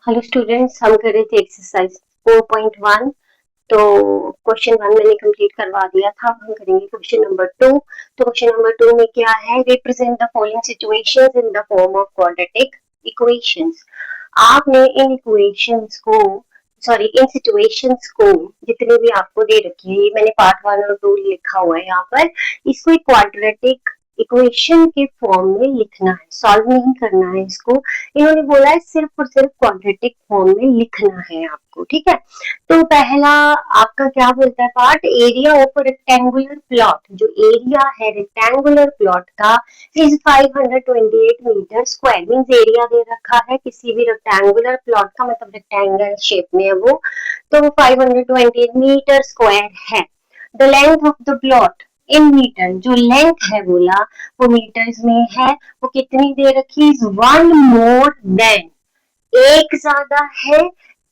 Hello students, हम कर रहे थे एक्सरसाइज 4.1। तो क्वेश्चन 1 मैंने कंप्लीट करवा दिया था। हम करेंगे क्वेश्चन नंबर 2। तो क्वेश्चन नंबर 2 में क्या है, represent the following situations in the form of quadratic equations. आपने इन इक्वेशंस को इन सिचुएशंस को जितने भी आपको दे रखी है, ये मैंने पार्ट 1 और 2 लिखा हुआ है यहाँ पर, इसको एक क्वाड्रेटिक इक्वेशन के फॉर्म में लिखना है, सॉल्व नहीं करना है इसको। इन्होंने बोला है सिर्फ और सिर्फ क्वाड्रेटिक फॉर्म में लिखना है आपको, ठीक है। तो पहला आपका क्या बोलता है part, area of rectangular plot. जो एरिया है रेक्टेंगुलर प्लॉट का is 528 metre square. Means area दे रखा है किसी भी रेक्टेंगुलर प्लॉट का, मतलब रेक्टेंगल शेप में है वो, तो वो 528 मीटर स्क्वायर है। The length of the plot in metre, जो लेंथ है बोला वो मीटर्स में है, वो कितनी दे रखी, इज 1 मोर देन, एक ज्यादा है,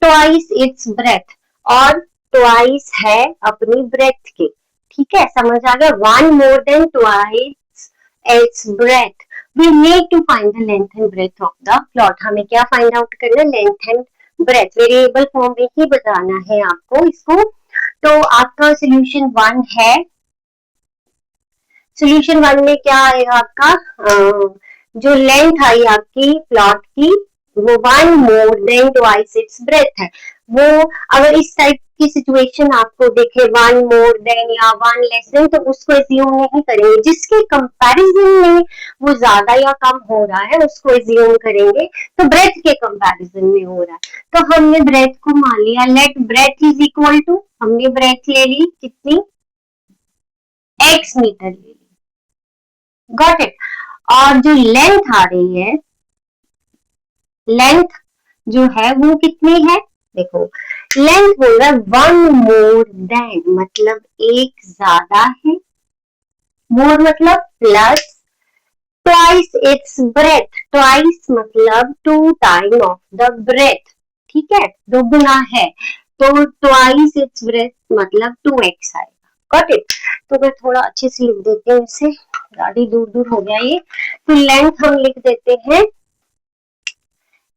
ट्वाइस इट्स ब्रेथ, और ट्वाइस है अपनी ब्रेथ के। ठीक है, समझ आ गया, 1 more than twice its breadth. We need to find the length and breadth of the plot. हमें क्या फाइंड आउट करना है, length and breadth. Variable form में ही बताना है आपको इसको। तो आपका सोल्यूशन 1 है। सोल्यूशन 1 में क्या आएगा आपका, जो लेंथ आई आपकी प्लॉट की वो 1 more than twice its breath है। वो अगर इस टाइप की सिचुएशन आपको देखे 1 मोर देन या 1 लेस देन, तो उसको एज्यूम नहीं करेंगे। जिसके कंपैरिजन में वो ज्यादा या कम हो रहा है उसको एज्यूम करेंगे। तो ब्रेथ के कंपैरिजन में हो रहा है, तो हमने ब्रेथ को मान लिया, let breadth is equal to, हमने ब्रेथ ले ली कितनी, x मीटर ले ली, गॉट इट। और जो लेंथ आ रही है, लेंथ जो है वो कितनी है, देखो लेंथ बोल रहा है 1 मोर देन, मतलब एक ज्यादा है, मोर मतलब plus, twice its breath, twice मतलब 2 टाइम ऑफ द ब्रेथ, ठीक है, दोगुना है, तो ट्वाइस इट्स ब्रेथ मतलब 2x आएगा, गॉट इट। तो मैं थोड़ा अच्छे से लिख देती हूँ इसे, गाड़ी दूर दूर हो गया ये। तो लेंथ हम लिख देते हैं,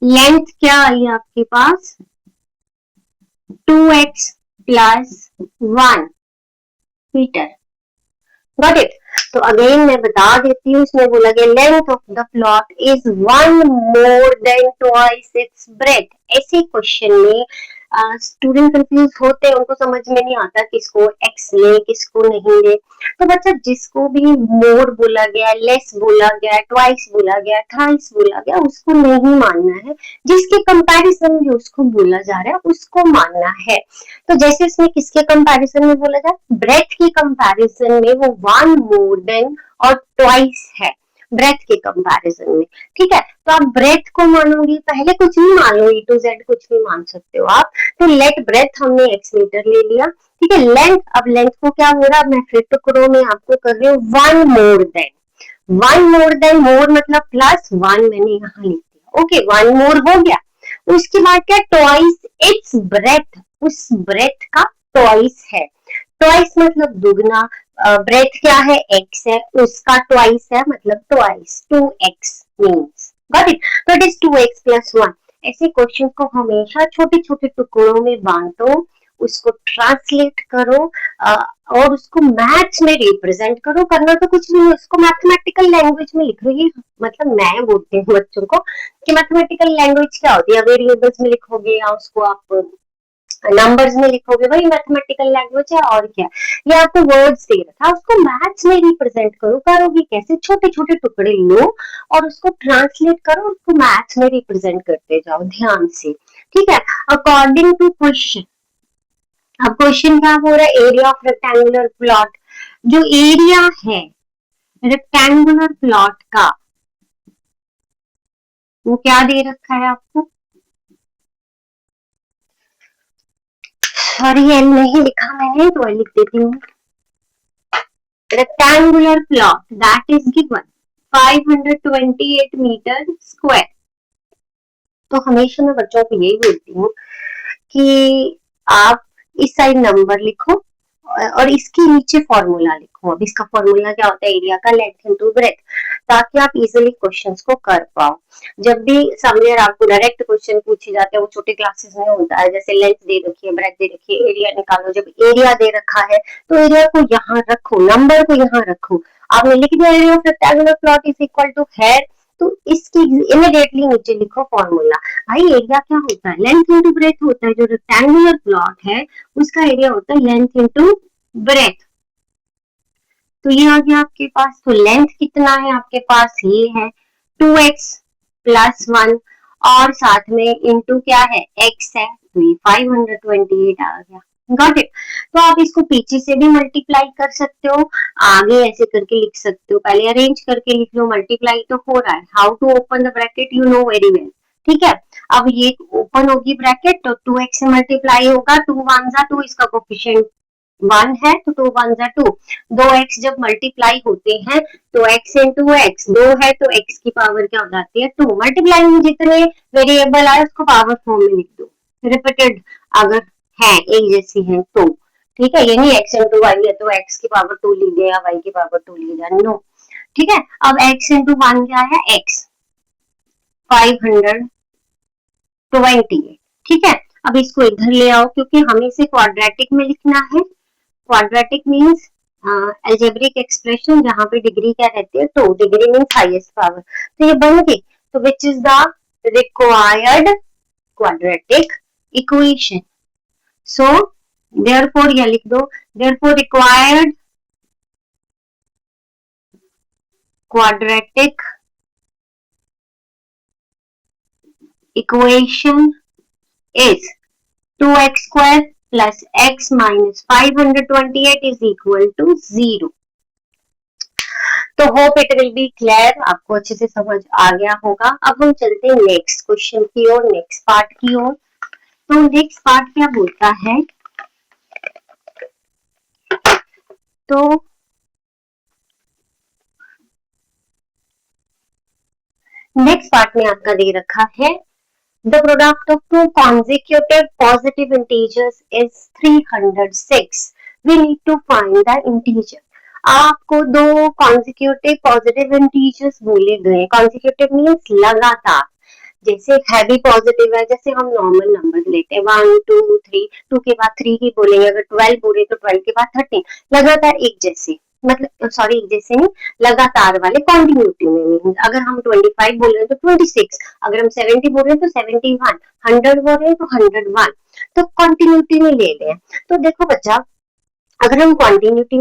लेंथ क्या आई आपके पास, 2x plus 1 metre, got it. तो अगेन मैं बता देती हूँ, इसमें बोला गया length of the plot is 1 more than twice its breadth. ऐसे क्वेश्चन में स्टूडेंट कंफ्यूज होते हैं, उनको समझ में नहीं आता किसको एक्स ले किसको नहीं ले। तो बच्चा जिसको भी मोर बोला गया, लेस बोला गया, ट्वाइस बोला गया, थ्राइस बोला गया, उसको नहीं मानना है। जिसके कंपैरिजन में उसको बोला जा रहा है उसको मानना है। तो जैसे इसमें किसके कंपैरिजन में बोला जाए, ब्रेथ के कंपैरिजन में वो 1 मोर देन और ट्वाइस है, ब्रेथ के कंपैरिजन में, ठीक है। तो आप ब्रेथ को मानोगी, पहले कुछ भी मान लो, ई टू जेड कुछ भी मान सकते हो आप। तो लेट ब्रेथ हमने x मीटर ले लिया, ठीक है। लेंथ, अब लेंथ को क्या हो रहा है, मैं फिर टुकड़ों में आपको कर रही हूँ, 1 मोर देन, 1 मोर देन, मोर मतलब प्लस 1 मैंने यहाँ लिख दिया, ओके 1 मोर हो गया। उसके बाद क्या, ट्वाइस इट्स ब्रेथ, उस ब्रेथ का ट्वाइस है, ट्वाइस मतलब दुगना, ब्रेथ क्या है, x है, उसका ट्वाइस है मतलब twice, 2x means, got it. तो इट इज 2x प्लस 1। ऐसे क्वेश्चन को हमेशा छोटे छोटे टुकड़ों में बांटो, उसको ट्रांसलेट करो और उसको मैथ्स में रिप्रेजेंट करो। करना तो कुछ नहीं है, उसको मैथमेटिकल लैंग्वेज में लिख रही है, मतलब मैं बोलती हूँ बच्चों को कि मैथमेटिकल लैंग्वेज क्या होती है, वेरिएबल्स में लिखोगे या उसको आप नंबर्स में लिखोगे, वही मैथमेटिकल लैंग्वेज है और क्या। ये आपको वर्ड्स दे रखा है, उसको मैथ्स में रिप्रेजेंट करो। करोगे कैसे, छोटे छोटे टुकड़े लो और उसको ट्रांसलेट करो, उसको मैथ्स में रिप्रेजेंट करते जाओ ध्यान से, ठीक है। अकॉर्डिंग टू क्वेश्चन, अब क्वेश्चन क्या हो रहा है, एरिया ऑफ रेक्टेंगुलर प्लॉट। जो एरिया है रेक्टेंगुलर प्लॉट का वो क्या दे रखा है आपको, सॉरी एम नहीं लिखा मैंने, तो लिख देती हूँ, rectangular plot that is given 528 metre square. तो हमेशा मैं बच्चों को यही बोलती हूँ कि आप इस साइड नंबर लिखो और इसके नीचे फॉर्मूला लिखो। अब इसका फॉर्मूला क्या होता है, एरिया का लेंथ इनटू ब्रेथ, ताकि आप इजीली क्वेश्चंस को कर पाओ। जब भी समवेयर आपको डायरेक्ट क्वेश्चन पूछे जाते हैं, वो छोटे क्लासेस में होता है, जैसे लेंथ दे रखी है, ब्रेथ दे रखी है, एरिया निकालो। जब एरिया दे रखा है तो एरिया को यहाँ रखो, नंबर को यहाँ रखो। आपने लिख दिया area of rectangular plot is equal to है, तो इसकी इमीडिएटली नीचे लिखो फॉर्मूला। भाई एरिया क्या होता है, लेंथ इंटू ब्रेथ होता है। जो रेक्टेंगुलर प्लॉट है उसका एरिया होता है लेंथ इंटू ब्रेथ। तो ये आ गया आपके पास। तो लेंथ कितना है आपके पास, ये है 2x प्लस 1 और साथ में इंटू क्या है, x है, तो ये 528 आ गया। Got it. तो आप इसको पीछे से भी मल्टीप्लाई कर सकते हो, आगे ऐसे करके लिख सकते हो। पहले अरेंज करके लिख लो, मल्टीप्लाई तो हो रहा है। How to open the bracket you know very well, ठीक है। अब ये ओपन होगी ब्रैकेट तो 2x से मल्टीप्लाई होगा, 2 1 जा 2, इसका कोफिशिएंट 1 है तो 2 1 जा 2। 2x जब मल्टीप्लाई होते हैं तो x इंटू x, 2 है तो x की पावर क्या हो जाती है, 2। मल्टीप्लाई में जितने वेरिएबल आए उसको पावर फॉर्म में लिख दो, रिपीटेड अगर है एक जैसी है तो, ठीक है। ये नहीं x इंटू y है तो x की पावर 2 लिख दिया, y की पावर 2 लिख दिया, नो, ठीक है। अब x इंटू 1 क्या है, x 528, ठीक है। अब इसको इधर ले आओ, क्योंकि हमें इसे क्वाड्रेटिक में लिखना है। क्वाड्रेटिक मीन्स अलजेब्रिक एक्सप्रेशन जहां पे डिग्री क्या रहती है, 2 डिग्री मीन्स हाईएस्ट पावर। तो ये बन गई, तो which is the required quadratic equation. So therefore या लिख दो, therefore required quadratic equation is 2x square plus x minus 528 is equal to 0। तो hope it will be clear, आपको अच्छे से समझ आ गया होगा। अब हम चलते हैं नेक्स्ट क्वेश्चन की ओर, नेक्स्ट पार्ट की ओर। तो नेक्स्ट पार्ट क्या बोलता है, तो नेक्स्ट पार्ट में आपका दे रखा है the product of two consecutive positive integers is 306, we need to find the integer। आपको दो consecutive positive integers बोले गए, consecutive means लगातार। जैसे हैवी पॉजिटिव है, जैसे हम नॉर्मल नंबर लेते हैं 1 2 3, 2 के बाद 3 ही बोलेंगे। अगर 12 बोले तो 12 के बाद 13, लगातार एक जैसे, मतलब सॉरी एक जैसे नहीं, लगातार वाले कॉन्टिन्यूटी में। अगर हम 25 बोल रहे हैं तो 26, अगर हम 70 बोल रहे हैं तो 71, 100 बोल रहे हैं तो 101, तो कॉन्टिन्यूटी में ले रहे हैं। तो देखो बच्चा, अगर हम कॉन्टिन्यूटी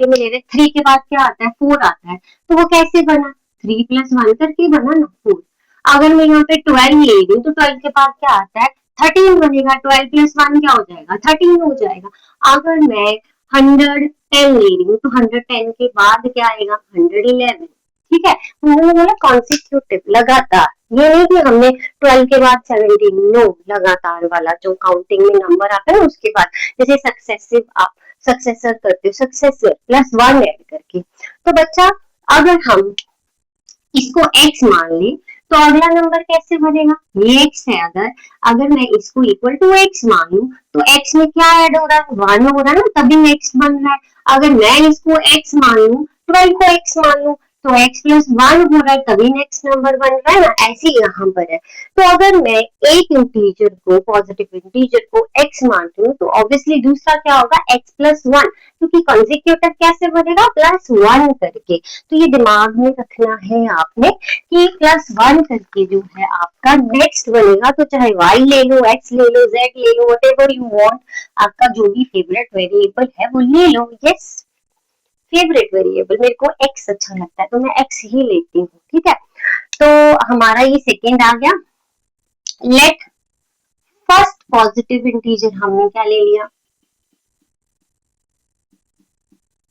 में ले रहे हैं, 3 के बाद क्या आता है, 4 आता है, तो वो कैसे बना, 3 प्लस 1 करके बना ना 4। अगर मैं यहाँ पे 12 ले रही हूँ तो 12 के बाद क्या आता है, 13 बनेगा। 12 प्लस 1 क्या हो जाएगा, 13 हो जाएगा। अगर मैं 110 ले रही हूँ तो 110 के बाद क्या आएगा, 111, ठीक है। उन्होंने बोला कॉन्सिक्यूटिव, लगातार। ये नहीं कि हमने 12 के बाद 17, नो, लगातार वाला जो काउंटिंग में नंबर आता है उसके बाद, जैसे सक्सेसिव आप सक्सेसर करते हो, सक्सेसर प्लस 1 ऐड करके। तो बच्चा अगर हम इसको x मान ले तो अगला नंबर कैसे बनेगा, ये x है। अगर मैं इसको इक्वल टू x मान लू तो x में क्या ऐड हो रहा है, 1 हो रहा है ना, तभी x बन रहा है। अगर मैं इसको x मान लू, 12 को x मान लू तो x प्लस 1 हो रहा है, तभी नेक्स्ट नंबर बन रहा है ना, ऐसे यहाँ पर है। तो अगर मैं एक इंटीजर को, पॉजिटिव इंटीजर को x मानती हूँ तो ऑब्वियसली दूसरा क्या होगा, x प्लस 1, क्योंकि कंसेक्यूटिव कैसे बनेगा, प्लस 1 करके। तो ये दिमाग में रखना है आपने कि प्लस 1 करके जो है आपका नेक्स्ट बनेगा। तो चाहे y ले लो, x ले लो, z ले लो, व्हाटएवर यू वांट, आपका जो भी फेवरेट वेरिएबल है वो ले लो। यस, फेवरेट वेरिएबल मेरे को x अच्छा लगता है तो मैं x ही लेती हूँ, ठीक है। तो हमारा ये सेकेंड आ गया। लेट फर्स्ट पॉजिटिव इंटीजर हमने क्या ले लिया,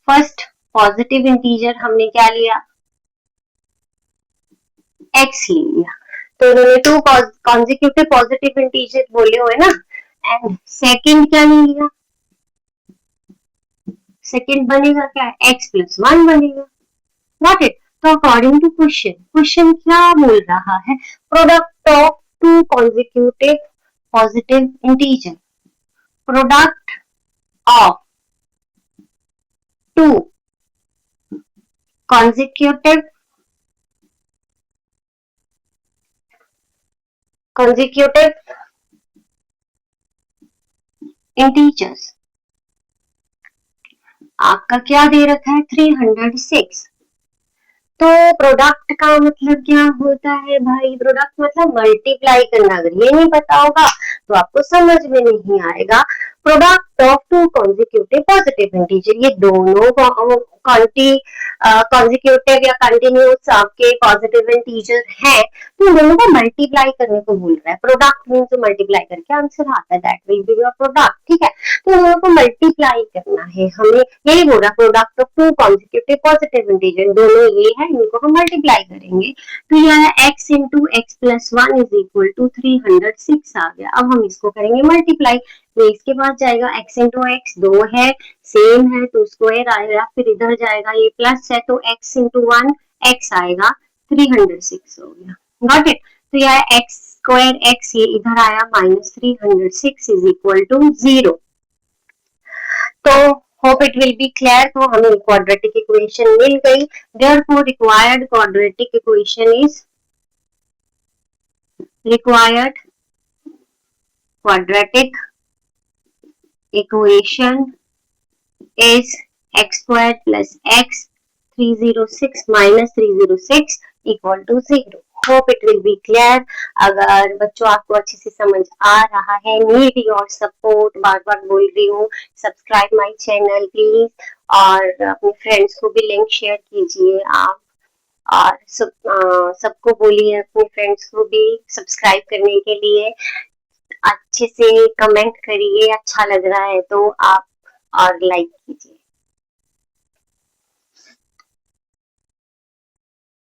फर्स्ट पॉजिटिव इंटीजर हमने क्या लिया, x ले लिया। तो इन्होंने टू कॉन्जिक्यूटिव पॉजिटिव इंटीजर बोले हुए ना, एंड सेकेंड क्या ले लिया, सेकेंड बनेगा क्या, x प्लस 1 बनेगा। Got it. तो अकॉर्डिंग टू क्वेश्चन, क्वेश्चन क्या बोल रहा है, product of two consecutive positive integer, product of 2 consecutive integers। आपका क्या दे रखा है 306। तो प्रोडक्ट का मतलब क्या होता है भाई, प्रोडक्ट मतलब मल्टीप्लाई करना। अगर ये नहीं पता होगा तो आपको समझ में नहीं आएगा। Product of two consecutive positive integer, ये दोनों कॉन्जिक्यूटिव या कंटिन्यूस आपके पॉजिटिव इंटीजर है, तो इन दोनों को मल्टीप्लाई करने को बोल रहा है। प्रोडक्ट मीन तो मल्टीप्लाई करके आंसर आता है, that will be your product. ठीक है, तो इन दोनों को मल्टीप्लाई करना है हमें, यही बोल रहा product of two consecutive positive integer, दोनों ये है, इनको हम मल्टीप्लाई करेंगे। तो यह है x into x plus 1 is equal to 306 आ गया। अब हम इसको करेंगे मल्टीप्लाई, तो इसके पास जाएगा x इंटू एक्स, 2 है सेम है तो स्क्वायर आएगा, फिर इधर जाएगा ये प्लस है तो x इंटू 1 x आएगा, 306 हो गया। Got it. तो यह x स्क्वायर x ये इधर आया माइनस 306 इज इक्वल टू 0। तो hope it will be clear. तो हमें क्वाड्रेटिक इक्वेशन मिल गई। Therefore required quadratic equation is required quadratic equation is x squared plus x 306 minus 306 equal to 0। Hope it will be clear. अगर बच्चों आपको अच्छे से समझ आ रहा है, नीड योर सपोर्ट, बार बार बोल रही हूँ, सब्सक्राइब माय चैनल प्लीज, और अपने फ्रेंड्स को भी लिंक शेयर कीजिए आप, और सबको बोलिए अपने फ्रेंड्स को भी सब्सक्राइब करने के लिए। अच्छे से कमेंट करिए, अच्छा लग रहा है तो आप, और लाइक कीजिए।